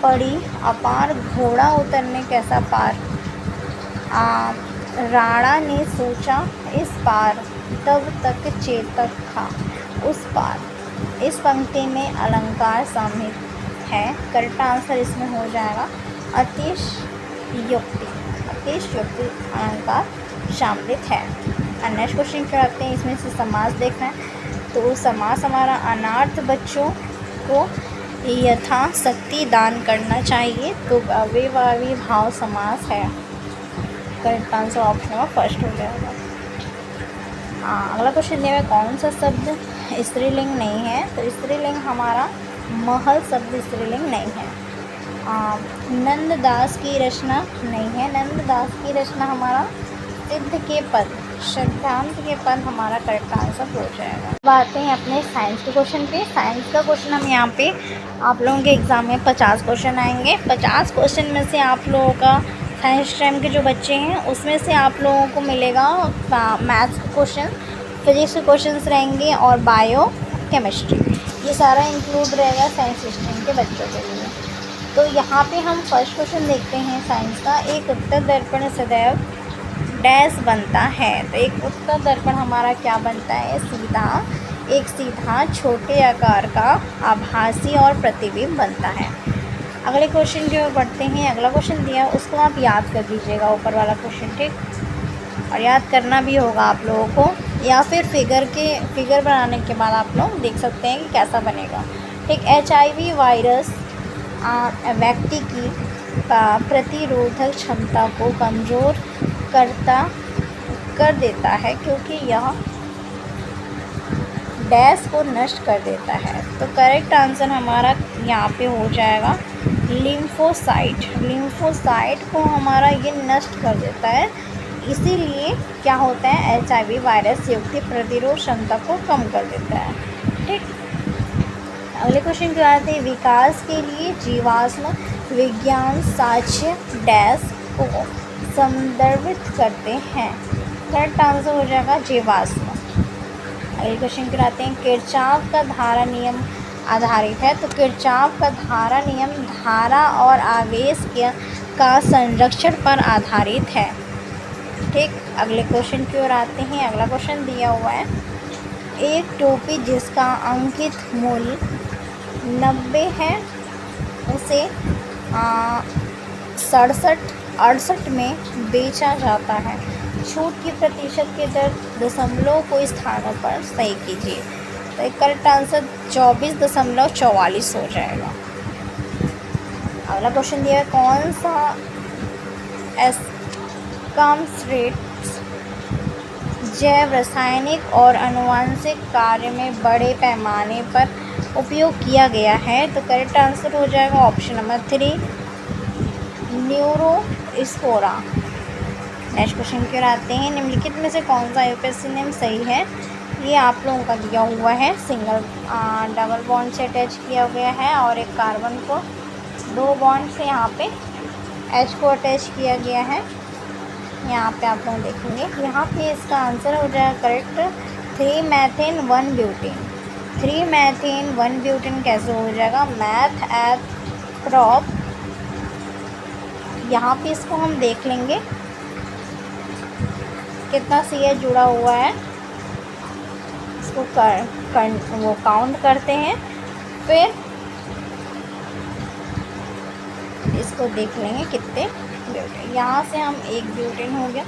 पड़ी अपार, घोड़ा उतरने कैसा पार। राणा ने सोचा इस पार, तब तक चेतक था उस पार। इस पंक्ति में अलंकार शामिल है, करेक्ट आंसर इसमें हो जाएगा अतिशयोक्ति। अतिशयोक्ति अलंकार शामिल है। नेक्स्ट क्वेश्चन कराते हैं। इसमें से समास देखना है। तो समास हमारा अनार्थ बच्चों को यथाशक्ति दान करना चाहिए। तो अव्ययभावी भाव समास है, correct answer option number first हो जाएगा। अगला क्वेश्चन दिया है कौन सा शब्द स्त्रीलिंग नहीं है। तो स्त्रीलिंग हमारा महल शब्द स्त्रीलिंग नहीं है। नंददास की रचना नहीं है। नंददास की रचना हमारा सिद्ध के पद, सिद्धांत के पद हमारा करेक्ट आंसर हो जाएगा। अब आते हैं अपने साइंस के क्वेश्चन पे। साइंस का क्वेश्चन हम यहाँ पे आप लोगों के एग्ज़ाम में 50 क्वेश्चन आएंगे। 50 क्वेश्चन में से आप लोगों का साइंस स्ट्रीम के जो बच्चे हैं उसमें से आप लोगों को मिलेगा मैथ्स के क्वेश्चन, फिजिक्स के क्वेश्चंस रहेंगे और बायो केमिस्ट्री, ये सारा इंक्लूड रहेगा साइंस स्ट्रीम के बच्चों के लिए। तो यहाँ पे हम फर्स्ट क्वेश्चन देखते हैं साइंस का। एक उत्तर दर्पण सदैव डैश बनता है। तो एक उत्तर दर्पण हमारा क्या बनता है? सीधा, एक सीधा छोटे आकार का आभासी और प्रतिबिंब बनता है। अगले क्वेश्चन की ओर बढ़ते हैं। अगला क्वेश्चन दिया उसको आप याद कर लीजिएगा, ऊपर वाला क्वेश्चन, ठीक। और याद करना भी होगा आप लोगों को, या फिर फिगर बनाने के बाद आप लोग देख सकते हैं कि कैसा बनेगा, ठीक। HIV वायरस व्यक्ति की प्रतिरोधक क्षमता को कमज़ोर कर देता है, क्योंकि यह डैश को नष्ट कर देता है। तो करेक्ट आंसर हमारा यहाँ पे हो जाएगा लिम्फोसाइट। लिम्फोसाइट को हमारा ये नष्ट कर देता है, इसीलिए क्या होता है, HIV वायरस युक्त प्रतिरोध क्षमता को कम कर देता है, ठीक। अगले क्वेश्चन की बात है, विकास के लिए जीवाश्म विज्ञान साक्ष्य डैश को संदर्भित करते हैं। करेक्ट आंसर हो जाएगा जीवाश्म। अगले क्वेश्चन की आते हैं, किरचॉफ का धारा नियम आधारित है। तो किरचॉफ का धारा नियम धारा और आवेश का संरक्षण पर आधारित है, ठीक। अगले क्वेश्चन की ओर आते हैं। अगला क्वेश्चन दिया हुआ है, एक टोपी जिसका अंकित मूल्य 90 है उसे 67-68 में बेचा जाता है। छूट की प्रतिशत के दर दशमलव को स्थानों पर सही कीजिए। तो करेक्ट आंसर 24.44 हो जाएगा। अगला क्वेश्चन दिया है, कौन सा एस्काम्सरेट्स जैव रासायनिक और आनुवंशिक कार्य में बड़े पैमाने पर उपयोग किया गया है। तो करेक्ट आंसर हो जाएगा option number 3 Neurospora. Next question की ओर आते हैं। निम्नलिखित में से कौन सा यूपीएससी नेम सही है? ये आप लोगों का दिया हुआ है। सिंगल डबल बॉन्ड से अटैच किया गया है और एक कार्बन को 2 बॉन्ड से यहाँ पे एच को अटैच किया गया है। यहाँ पे आप लोग देखेंगे, यहाँ पे इसका आंसर हो जाएगा correct 3 methane 1 butane. 3 methane 1 butane कैसे हो जाएगा? Meth eth prop. यहाँ पे इसको हम देख लेंगे कितना सी एच जुड़ा हुआ है, इसको वो काउंट करते हैं, फिर इसको देख लेंगे कितने ब्यूटेन। यहाँ से हम एक ब्यूटेन हो गया,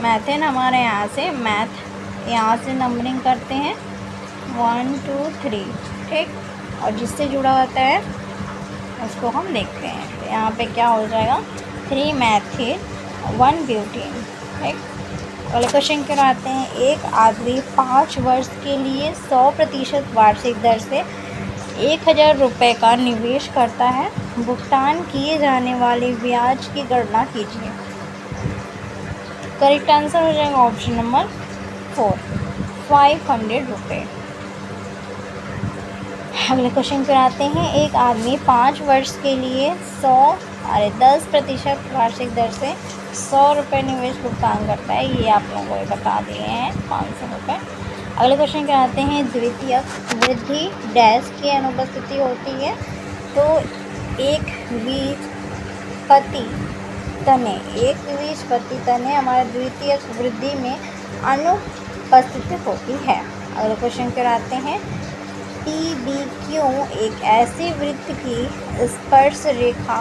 मैथेन हमारे यहाँ से मैथ यहाँ से नंबरिंग करते हैं 1 2 3, ठीक। और जिससे जुड़ा होता है उसको हम देखते हैं। तो यहाँ पे क्या हो जाएगा 3 मैथेन 1 ब्यूटेन, ठीक। अगले क्वेश्चन के आते हैं। एक आदमी 5 वर्ष के लिए 100% वार्षिक दर से 1000 रुपये का निवेश करता है। भुगतान किए जाने वाले ब्याज की गणना कीजिए। करेक्ट आंसर हो जाएगा ऑप्शन नंबर 4 500 रुपये। अगले क्वेश्चन पर आते हैं। एक आदमी 5 वर्ष के लिए 10% वार्षिक दर से 100 रुपये निवेश भुगतान करता है। ये आप लोगों को बता दिए हैं 500 रुपये। अगले क्वेश्चन के आते हैं। द्वितीयक वृद्धि डैश की अनुपस्थिति होती है। तो एक बीजपति तने हमारे द्वितीयक वृद्धि में अनुपस्थित होती है। अगले क्वेश्चन के आते हैं। PBQ एक ऐसी वृत्त की स्पर्श रेखा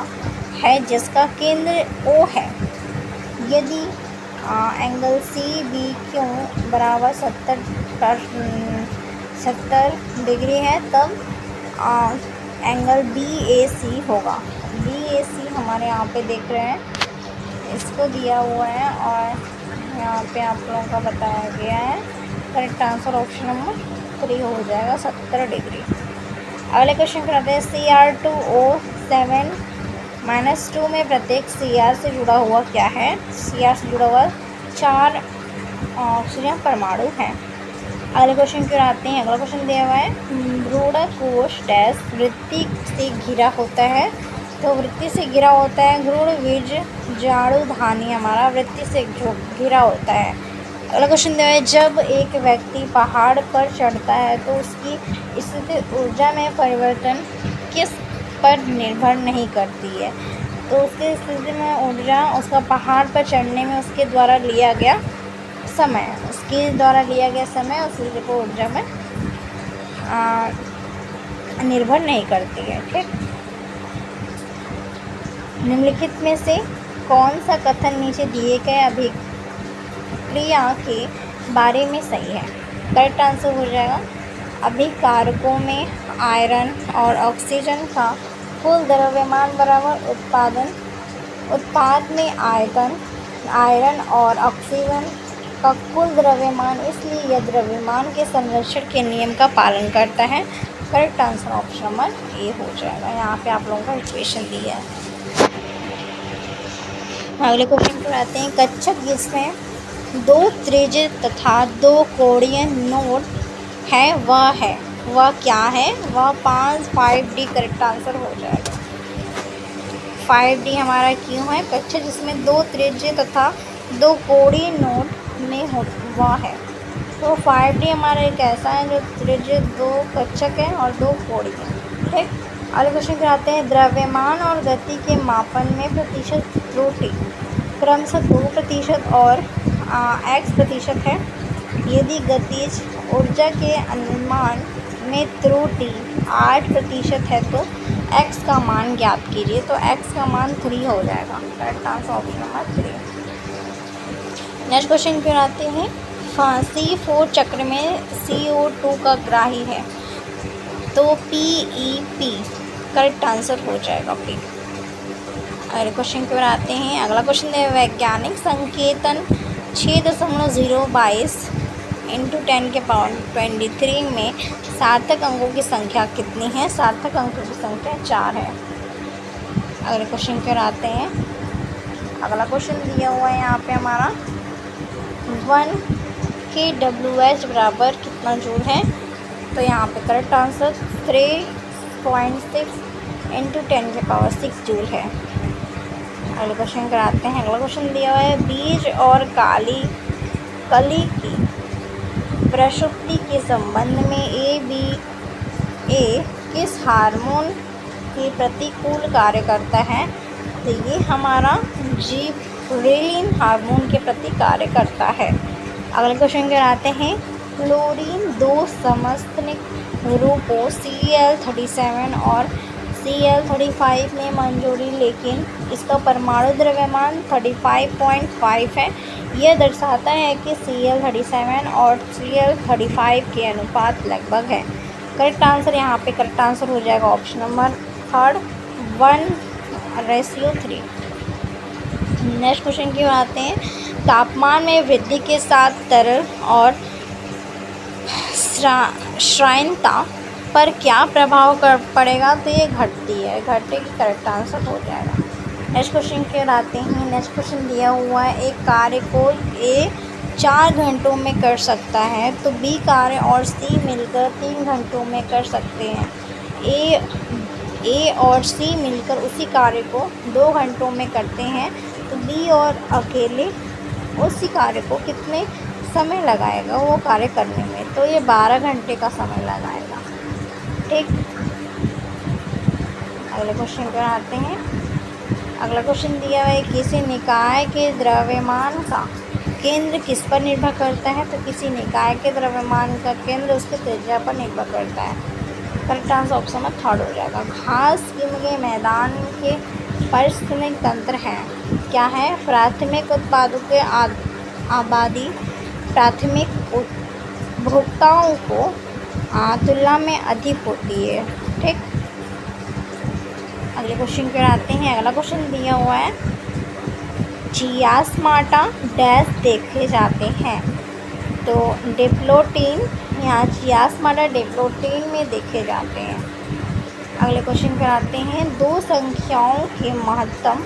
है जिसका केंद्र O है। यदि एंगल CBQ बराबर 70 डिग्री है, तब एंगल BAC होगा। BAC हमारे यहाँ पे देख रहे हैं, इसको दिया हुआ है और यहाँ पे आप लोगों का बताया गया है। करेक्ट आंसर ऑप्शन नंबर 3 हो जाएगा 70 डिग्री। अगले क्वेश्चन कराते हैं। Cr2O7 -2 में प्रत्येक Cr से जुड़ा हुआ क्या है? Cr से जुड़ा हुआ 4 ऑक्सीजन परमाणु हैं। अगले क्वेश्चन की ओर आते हैं। अगला क्वेश्चन दिया हुआ है। भ्रूणकोश डैश वृत्ति से घिरा होता है। तो वृत्ति से घिरा होता है भ्रूणबीज जाड़ूधानी हमारा वृत्ति से घिरा होता है। अगला क्वेश्चन दिया है। जब एक व्यक्ति पहाड़ पर चढ़ता है तो उसकी स्थिति ऊर्जा में परिवर्तन किस पर निर्भर नहीं करती है? तो उसकी स्थिति में ऊर्जा उसका पहाड़ पर चढ़ने में उसके द्वारा लिया गया समय उसी को ऊर्जा में निर्भर नहीं करती है, ठीक। निम्नलिखित में से कौन सा कथन नीचे दिए गए अभिक्रिया के बारे में सही है? करेक्ट आंसर हो जाएगा अभिकारकों में आयरन और ऑक्सीजन का कुल द्रव्यमान बराबर उत्पाद में आयरन और ऑक्सीजन का कुल द्रव्यमान, इसलिए यह द्रव्यमान के संरक्षण के नियम का पालन करता है। Correct answer option number A हो जाएगा। यहाँ पे आप लोगों का इक्वेशन दिया है। अगले क्वेश्चन पर आते हैं। कक्षक जिसमें 2 त्रिज्य तथा 2 कोणीय नोड है वह क्या है? वह 5D करेक्ट आंसर हो जाएगा। 5D हमारा क्यों है? कक्षक जिसमें 2 त्रिज्य तथा 2 कोणीय नोड में वह है। तो 5D हमारा एक ऐसा है जो त्रिज्य 2 कक्षक है और 2 कोणीय, ठीक। अगले क्वेश्चन पर आते हैं। द्रव्यमान और गति के मापन में प्रतिशत त्रुटि क्रमशः 2% और x% है। यदि गतिज ऊर्जा के अनुमान में त्रुटि 8% है तो x का मान ज्ञात कीजिए। तो x का मान 3 हो जाएगा। Correct answer option number 3। Next question पर आते हैं। C4 चक्र में CO2 का ग्राही है। तो PEP करेक्ट आंसर हो जाएगा P। अगले क्वेश्चन की ओर आते हैं। अगला क्वेश्चन है। वैज्ञानिक संकेतन 6.022 इंटू 10 के पावर 23 में सार्थक अंकों की संख्या कितनी है? सार्थक अंकों की संख्या 4 है। अगले क्वेश्चन की ओर आते हैं। अगला क्वेश्चन दिया हुआ है यहाँ पे हमारा 1 kWh बराबर कितना जूल है? तो यहाँ पे करेक्ट आंसर 3.6 इंटू 10 के पावर 6 जूल है। अगले क्वेश्चन कराते हैं। अगला क्वेश्चन दिया हुआ है बीज और कली की प्रसुप्ति के संबंध में ए किस हार्मोन के प्रतिकूल कार्य करता है? तो ये हमारा जिबरेलिन हार्मोन के प्रति कार्य करता है। अगले क्वेश्चन कराते हैं। क्लोरीन 2 समस्थानिक रूपों Cl37 और Cl35 में मंजूरी, लेकिन इसका परमाणु द्रव्यमान 35.5 है। यह दर्शाता है कि Cl37 और Cl35 के अनुपात लगभग है। करेक्ट आंसर यहाँ पे करेक्ट आंसर हो जाएगा ऑप्शन नंबर 3 1:3। नेक्स्ट क्वेश्चन की ओर आते हैं। तापमान में वृद्धि के साथ तरल और श्राव्यता पर क्या प्रभाव पड़ेगा? तो ये घटती है, घटेगी। करेक्ट आंसर हो जाएगा। नेक्स्ट क्वेश्चन की ओर आते हैं। नेक्स्ट क्वेश्चन दिया हुआ है एक कार्य को ए 4 घंटों में कर सकता है तो बी कार्य और सी मिलकर 3 घंटों में कर सकते हैं। ए और सी मिलकर उसी कार्य को 2 घंटों में करते हैं तो बी और अकेले उसी कार्य को कितने समय लगाएगा वो कार्य करने में? तो ये 12 घंटे का समय लगाएगा। ठीक। अगले क्वेश्चन पर आते हैं। अगला क्वेश्चन दिया हुआ है किसी निकाय के द्रव्यमान का केंद्र किस पर निर्भर करता है? तो किसी निकाय के द्रव्यमान का केंद्र उसके त्रिज्या पर निर्भर करता है। करेक्ट आंसर ऑप्शन में 3 हो जाएगा। घास के मैदान के पारिस्थितिक तंत्र हैं क्या है? प्राथमिक उत्पादों के आबादी प्राथमिक उपभोक्ताओं को तुलना में अधिक होती है। ठीक। अगले क्वेश्चन पर आते हैं। अगला क्वेश्चन दिया हुआ है चियास्माटा डैश देखे जाते हैं? तो डिप्लोटीन, यहाँ चियास्माटा डिप्लोटीन में देखे जाते हैं। अगले क्वेश्चन पर आते हैं। 2 संख्याओं के महत्तम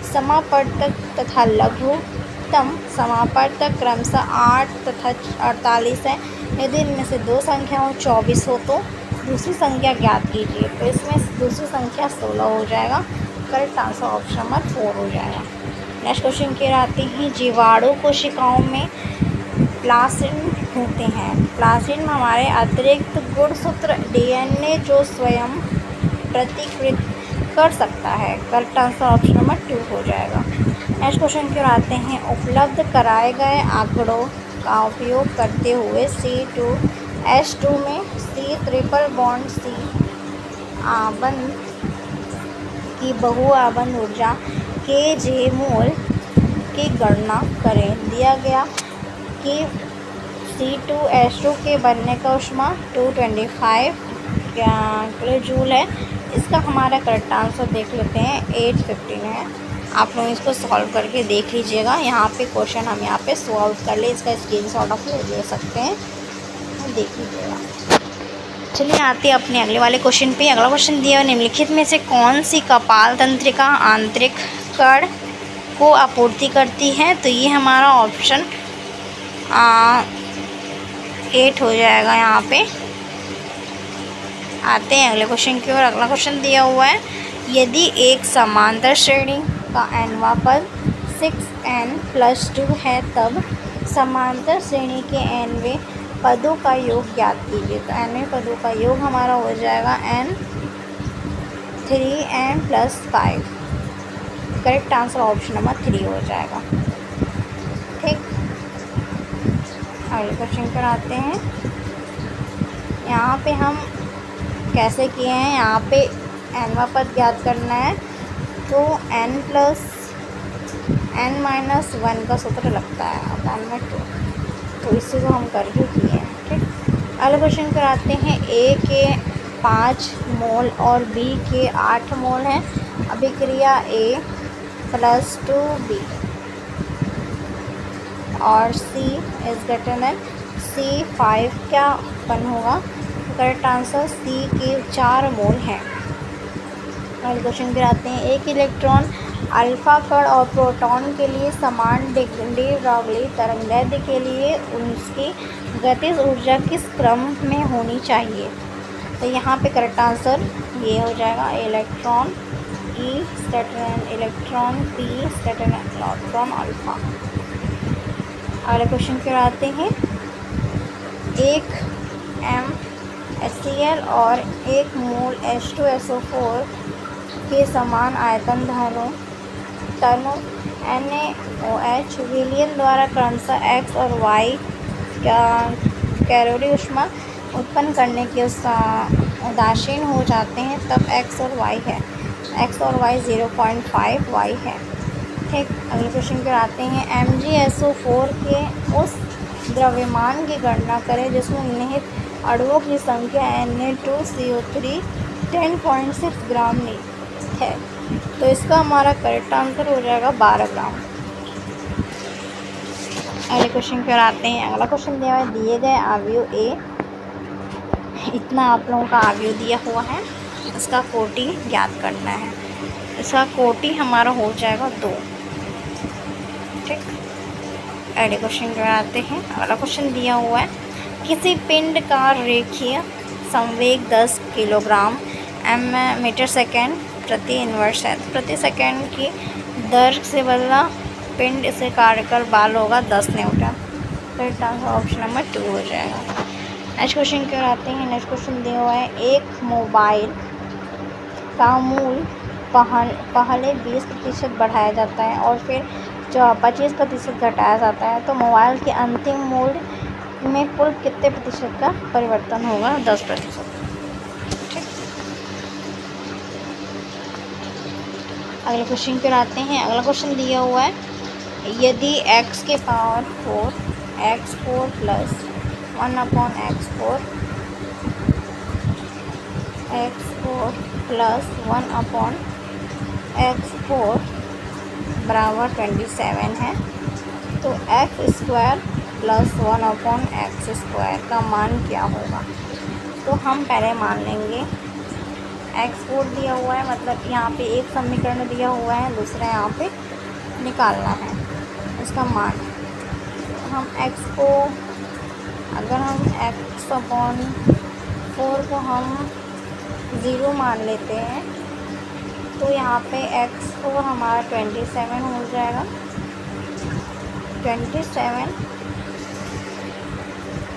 समापवर्तक तथा लघुत्तम समापवर्तक क्रमशः 8 तथा 48 है। यदि इनमें से 2 संख्याओं 24 हो तो दूसरी संख्या ज्ञात कीजिए। तो इसमें दूसरी संख्या 16 हो जाएगा। करेक्ट आंसर ऑप्शन नंबर 4 हो जाएगा। नेक्स्ट क्वेश्चन की आती है जीवाणु कोशिकाओं में प्लाज्मिड होते हैं। प्लाज्मिड में हमारे अतिरिक्त गुणसूत्र डीएनए जो स्वयं प्रतिकृत कर सकता है। करेक्ट आंसर ऑप्शन नंबर 2 हो जाएगा। नेक्स्ट क्वेश्चन की ओर आते हैं। उपलब्ध कराए गए आंकड़ों का उपयोग करते हुए C2H2 में C ट्रिपल बॉन्ड C आबंध की बहुआबंध ऊर्जा kJ मोल की गणना करें। दिया गया कि C2H2 के बनने का ऊष्मा 225 किलो जूल है। इसका हमारा करेक्ट आंसर देख लेते हैं 815 है। आप लोग इसको सॉल्व करके देख लीजिएगा। यहाँ पे क्वेश्चन हम यहाँ पे सॉल्व कर ले, इसका स्क्रीनशॉट आप ले सकते हैं, देख लीजिएगा। चलिए आते हैं अपने अगले वाले क्वेश्चन पे। अगला क्वेश्चन दिया है निम्नलिखित में से कौन सी कपाल तंत्रिका आंतरिक कण को आपूर्ति करती है? तो ये हमारा ऑप्शन 8 हो जाएगा। यहाँ पे आते हैं अगले क्वेश्चन की ओर। अगला क्वेश्चन दिया हुआ है यदि एक समांतर श्रेणी का nवां पद 6n+2 है तब समांतर श्रेणी के nवें पदों का योग ज्ञात कीजिए। तो nवें पदों का योग हमारा हो जाएगा n 3n+5। Correct answer option number 3 हो जाएगा। ठीक। अगले क्वेश्चन पर आते हैं। यहाँ पे हम कैसे किए हैं, यहाँ पे nवां पद ज्ञात करना है तो n+n-1 का सूत्र लगता है n/2, तो इसी को हम कर ही किए हैं। ठीक। अगले क्वेश्चन पर आते हैं। A के 5 मोल और B के 8 मोल हैं। अभिक्रिया A+2B और C > C5 क्या बन होगा? करेक्ट आंसर C के 4 मोल हैं। अगले क्वेश्चन पे आते हैं। एक इलेक्ट्रॉन अल्फा कण और प्रोटॉन के लिए समान डी ब्रॉगली तरंगदैर्ध्य के लिए उसकी गतिज ऊर्जा किस क्रम में होनी चाहिए? तो यहाँ पे करेक्ट आंसर ये हो जाएगा, electron E scattering electron, P scattering electron alpha. अगले क्वेश्चन पे आते हैं। एक MHCl और 1 मोल H2SO4 के समान आयतन तनु NaOH विलयन द्वारा क्रमशः X और Y कैलोरी ऊष्मा उत्पन्न करने के उदासीन हो जाते हैं, तब X और Y है। X और Y 0.5 Y है। ठीक, अगले क्वेश्चन पर आते हैं। MgSO4 के उस द्रव्यमान की गणना करें जिसमें निहित अणुओं की संख्या Na2CO3 10.6 ग्राम है। तो इसका हमारा करेक्ट आंसर हो जाएगा 12 ग्राम। अगले क्वेश्चन पर आते हैं। अगला क्वेश्चन दिया है, दिए गए अवयव A, इतना आप लोगों का अवयव दिया हुआ है, इसका कोटि ज्ञात करना है। इसका कोटि हमारा हो जाएगा 2। ठीक, अगले क्वेश्चन पर आते हैं। अगला क्वेश्चन दिया हुआ है, किसी पिंड का रेखीय संवेग 10 किलोग्राम मीटर सेकेंड प्रति इन्वर्स है। प्रति सेकेंड की दर से बदला पिंड से कार्यकर बल होगा 10 Newton. Correct answer option number 2 हो जाएगा। नेक्स्ट क्वेश्चन क्यों आते हैं। नेक्स्ट क्वेश्चन दिया हुआ है, एक मोबाइल का मूल्य पहले 20% बढ़ाया जाता है और फिर 25% घटाया जाता है, तो मोबाइल के अंतिम मूल्य में कुल कितने प्रतिशत का परिवर्तन होगा? 10%। ठीक, अगले क्वेश्चन पर आते हैं। अगला क्वेश्चन दिया हुआ है, यदि x के power 4 x4 plus 1/x4 plus 1/x4 बराबर 27 है, तो x² प्लस 1/x² का मान क्या होगा? तो हम पहले मान लेंगे x4 दिया हुआ है, मतलब यहाँ पे एक समीकरण दिया हुआ है, दूसरा यहाँ पे निकालना है इसका मान। हम x को, अगर हम x/4 को हम 0 मान लेते हैं, तो यहाँ पे x4 हमारा 27 हो जाएगा। 27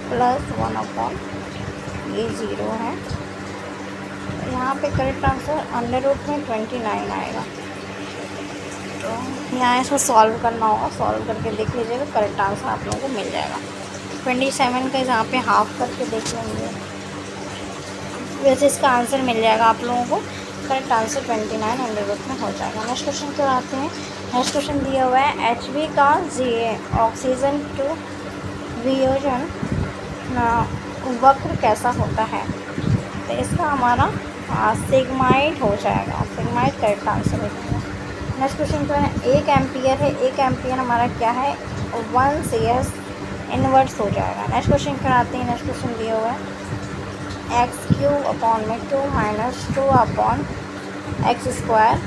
प्लस 1/, ये 0 है। यहाँ पे करेक्ट आंसर अंडर रूट में 29 आएगा। तो यहाँ इसको सॉल्व करना होगा, सॉल्व करके देख लीजिएगा, करेक्ट आंसर आप लोगों को मिल जाएगा। 27 का यहाँ पे हाफ करके देख लेंगे, वैसे इसका आंसर मिल जाएगा आप लोगों को। करेक्ट आंसर 29 अंडर रूट में हो जाएगा। नेक्स्ट क्वेश्चन पर आते हैं। नेक्स्ट क्वेश्चन दिया हुआ है, Hb का ऑक्सीजन टू वियोजन वक्र कैसा होता है? तो इसका हमारा सिग्माइड हो जाएगा। सिग्माइड करेक्ट आंसर हो जाएगा। नेक्स्ट क्वेश्चन जो है, 1 एम्पियर है, 1 एम्पियर हमारा क्या है? 1 CS इन्वर्स हो जाएगा। नेक्स्ट क्वेश्चन पर आते हैं। नेक्स्ट क्वेश्चन दिया हुआ है, x³ माइनस 2/x²,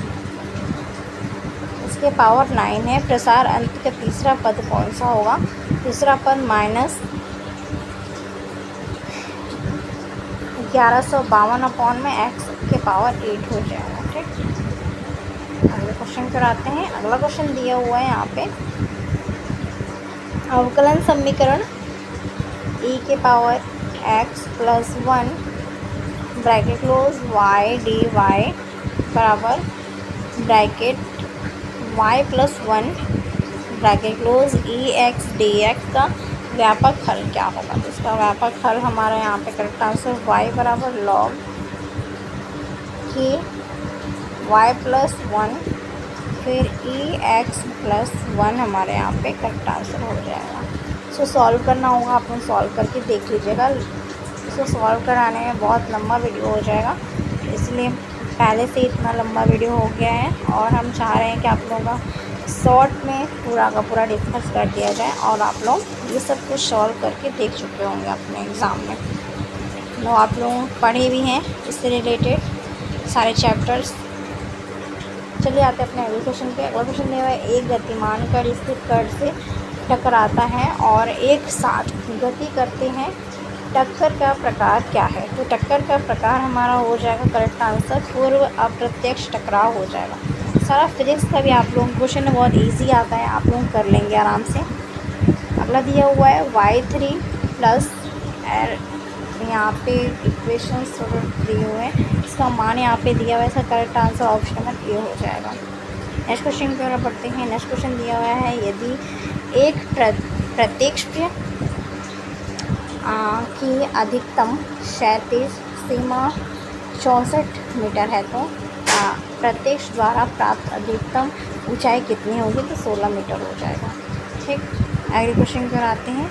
इसके पावर 9 है। प्रसार अंत का तीसरा पद कौन सा होगा? तीसरा पद माइनस 1152 में x के पावर 8 हो जाएगा। ठीक, अगले क्वेश्चन पर आते हैं। अगला क्वेश्चन दिया हुआ है यहाँ पे, अवकलन समीकरण e के power x plus 1 bracket close y dy बराबर bracket y plus 1 bracket close ex dx का व्यापक हल क्या होगा? तो इसका व्यापक हल हमारा यहाँ पे करेक्ट आंसर y बराबर log कि y प्लस 1 फिर ex प्लस 1 हमारे यहाँ पे करेक्ट आंसर हो जाएगा। इसको सॉल्व करना होगा, आप लोग सॉल्व करके देख लीजिएगा। इसको सॉल्व कराने में बहुत लंबा वीडियो हो जाएगा, इसलिए पहले से इतना लंबा वीडियो हो गया है और हम चाह रहे हैं कि आप लोगों का शॉर्ट में पूरा का पूरा डिस्कस कर दिया जाए और आप लोग ये सब कुछ सॉल्व करके देख चुके होंगे अपने एग्ज़ाम में। तो आप लोग पढ़े भी हैं इससे रिलेटेड सारे चैप्टर्स। चलिए आते हैं अपने अगले क्वेश्चन पे। अगला क्वेश्चन दिया हुआ है, एक गतिमान कण स्थिर कण से टकराता है और एक साथ गति करते हैं, टक्कर का प्रकार क्या है? तो टक्कर का प्रकार हमारा हो जाएगा करेक्ट आंसर पूर्व अप्रत्यक्ष टकराव हो जाएगा। सारा फिजिक्स का भी आप लोगों को क्वेश्चन बहुत इजी आता है, आप लोग कर लेंगे आराम से। अगला दिया हुआ है y3 प्लस यहाँ पे इक्वेशंस दिए हुए हैं, इसका मान यहाँ पे दिया हुआ है। इसका correct answer option number A हो जाएगा। नेक्स्ट क्वेश्चन की ओर बढ़ते हैं। नेक्स्ट क्वेश्चन दिया हुआ है, यदि एक प्रत्यक्ष की अधिकतम क्षैतिज सीमा 64 मीटर है तो प्रत्यक्ष द्वारा प्राप्त अधिकतम ऊंचाई कितनी होगी? तो 16 मीटर हो जाएगा। ठीक, अगले क्वेश्चन की ओर आते हैं।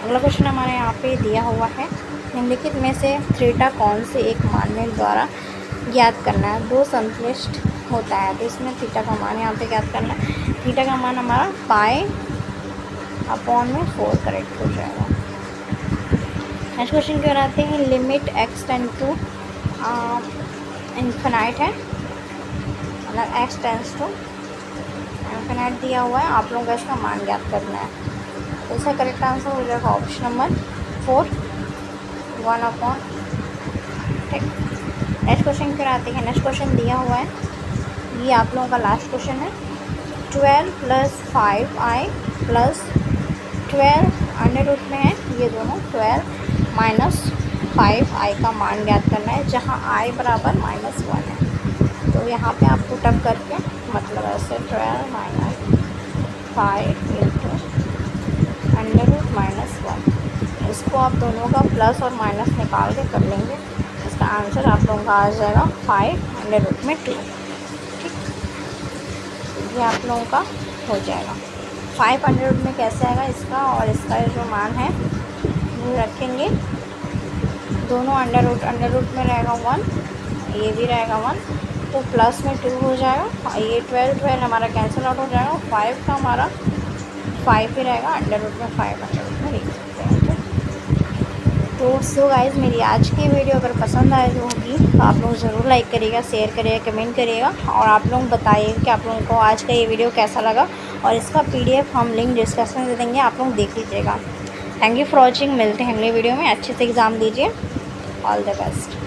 अगला क्वेश्चन हमारे यहाँ पे दिया हुआ है, निम्नलिखित में से थीटा कौन से एक मान द्वारा ज्ञात करना है? दो संश्लिष्ट होता है तो इसमें थीटा का मान यहाँ पे ज्ञात करना है। थीटा का मान हमारा π/4 करेक्ट हो जाएगा। नेक्स्ट क्वेश्चन की ओर आते हैं। Limit x tend to infinite है, मतलब x टेंड्स टू इन्फिनाइट दिया हुआ है, आप लोगों को इसका मान ज्ञात करना है। तो इसका करेक्ट आंसर हो जाएगा ऑप्शन नंबर 4 1/। ठीक, नेक्स्ट क्वेश्चन की ओर आते हैं। नेक्स्ट क्वेश्चन दिया हुआ है, ये आप लोगों का लास्ट क्वेश्चन है। 12 + 5i + 12 अंडर रूट में है ये दोनों, 12 - 5i का मान ज्ञात करना है, जहाँ i बराबर -1 है। तो यहाँ पे आप पुट अप करके मतलब ऐसे 12 - 5 × अंडर रूट -1, इसको आप दोनों का प्लस और माइनस निकाल के कर लेंगे। इसका आंसर आप लोगों का आ जाएगा 5/2। ठीक, ये आप लोगों का हो जाएगा। 5 में कैसे आएगा इसका, और इसका जो मान है वो रखेंगे दोनों अंडर रूट में रहेगा 1, ये भी रहेगा 1, तो प्लस में 2 हो जाएगा। ये 12 हमारा कैंसिल आउट हो जाएगा। 5 का हमारा 5 ही रहेगा, अंडर रूट में 5 अंडर रूट में लिख सकते हैं। तो सो गाइज़, मेरी आज की वीडियो अगर पसंद आए होगी तो आप लोग ज़रूर लाइक करिएगा, शेयर करिएगा, कमेंट करिएगा और आप लोग बताइए कि आप लोगों को आज का ये वीडियो कैसा लगा। और इसका PDF हम लिंक डिस्क्रिप्शन में दे देंगे, आप लोग देख लीजिएगा। Thank you for watching. मिलते हैं अगले वीडियो में। अच्छे से एग्ज़ाम दीजिए। All the best.